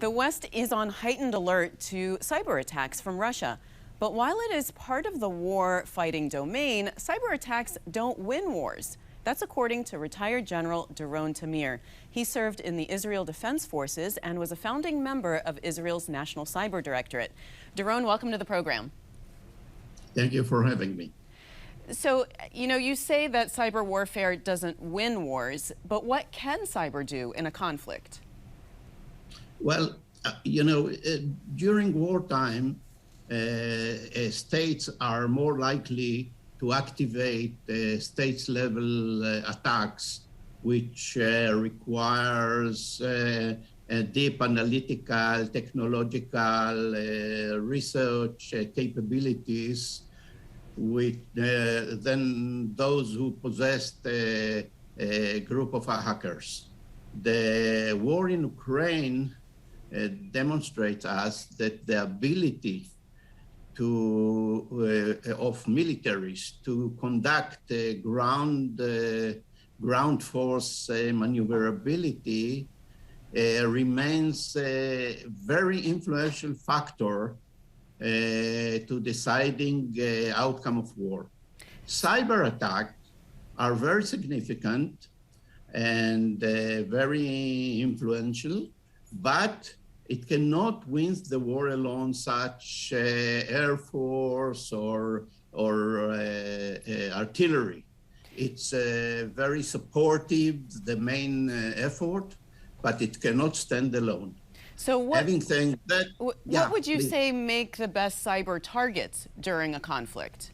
The West is on heightened alert to cyber attacks from Russia. But while it is part of the war-fighting domain, cyber attacks don't win wars. That's according to retired General Doron Tamir. He served in the Israel Defense Forces and was a founding member of Israel's National Cyber Directorate. Doron, welcome to the program. Thank you for having me. So, you say that cyber warfare doesn't win wars, but what can cyber do in a conflict? Well, during wartime, states are more likely to activate states-level attacks, which requires deep analytical, technological research capabilities, with then those who possessed a group of hackers. The war in Ukraine demonstrates us that the ability of militaries to conduct ground force maneuverability remains a very influential factor to deciding outcome of war. Cyber attacks are very significant and very influential, but it cannot win the war alone, such Air Force or artillery. It's very supportive, the main effort, but it cannot stand alone. So what would you please say make the best cyber targets during a conflict?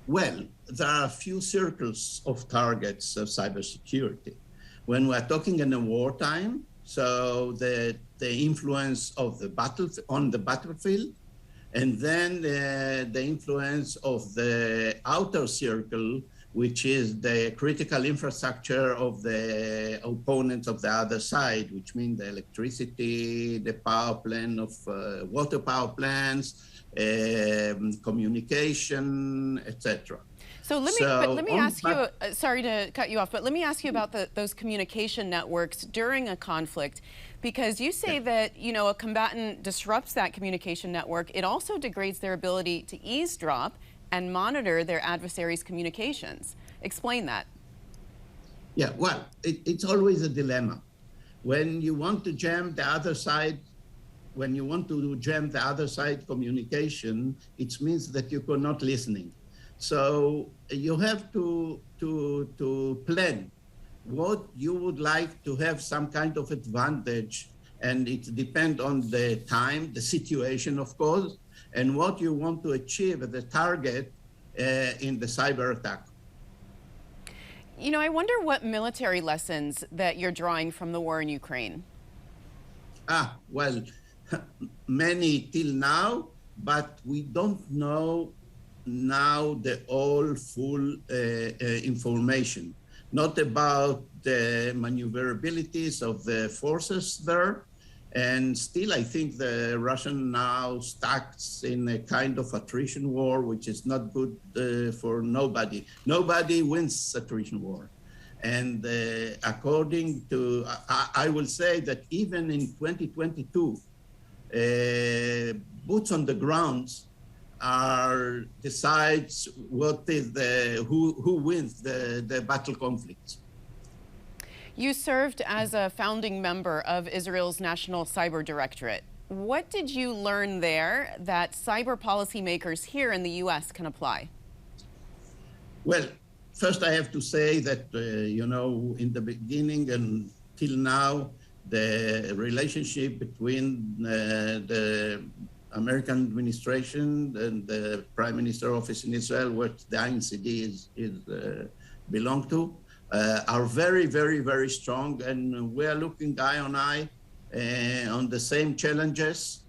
Well, there are a few circles of targets of cybersecurity. When we're talking in a wartime, so the influence of the battlefield, and then the influence of the outer circle, which is the critical infrastructure of the opponents of the other side, which means the electricity, the power plant of water power plants, communication, etc. So let me ask you, sorry to cut you off, but let me ask you about those communication networks during a conflict, because you say that, a combatant disrupts that communication network. It also degrades their ability to eavesdrop and monitor their adversaries' communications. Explain that. Yeah, well, it's always a dilemma. When you want to jam the other side, communication, it means that you are not listening. So you have to plan what you would like to have some kind of advantage, and it depends on the time, the situation, of course, and what you want to achieve at the target in the cyber attack. I wonder what military lessons that you're drawing from the war in Ukraine. Well, many till now, but we don't know now the all full information, not about the maneuverabilities of the forces there. And still, I think the Russian now stuck in a kind of attrition war, which is not good for nobody. Nobody wins attrition war. And according to, I will say that even in 2022, boots on the ground decides what is who wins the battle conflicts. You served as a founding member of Israel's National Cyber Directorate. What did you learn there that cyber policymakers here in the U.S. can apply? Well, first I have to say that, in the beginning and till now, the relationship between the American administration and the Prime Minister office in Israel, which the INCD belong to, are very, very, very strong, and we are looking eye on eye on the same challenges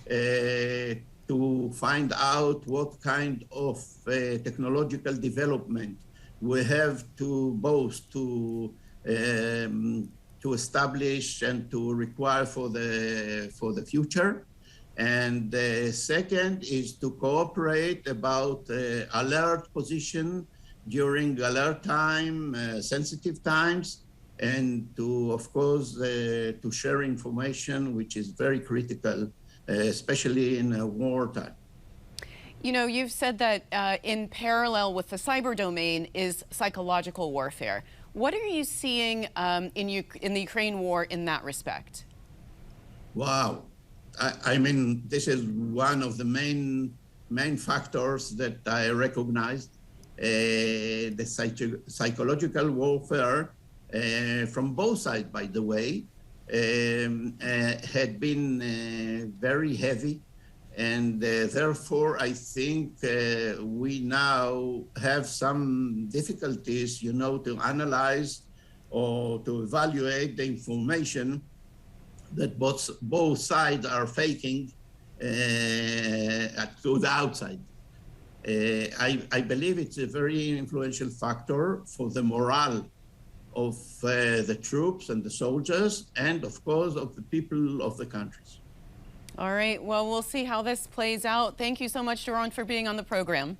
to find out what kind of technological development we have to both to establish and to require for the future. And the second is to cooperate about alert position during alert time, sensitive times, and to, of course, to share information, which is very critical, especially in a wartime. You know, you've said that in parallel with the cyber domain is psychological warfare. What are you seeing in the Ukraine war in that respect? Wow. I mean, this is one of the main factors that I recognized. The psychological warfare from both sides, by the way, had been very heavy. And therefore, I think we now have some difficulties, you know, to analyze or to evaluate the information that both sides are faking to the outside. I believe it's a very influential factor for the morale of the troops and the soldiers, and of course of the people of the countries. All right, well, we'll see how this plays out. Thank you so much, Doron, for being on the program.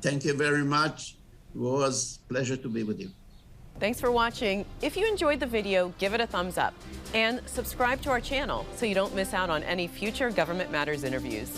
Thank you very much. It was a pleasure to be with you. Thanks for watching. If you enjoyed the video, give it a thumbs up and subscribe to our channel so you don't miss out on any future Government Matters interviews.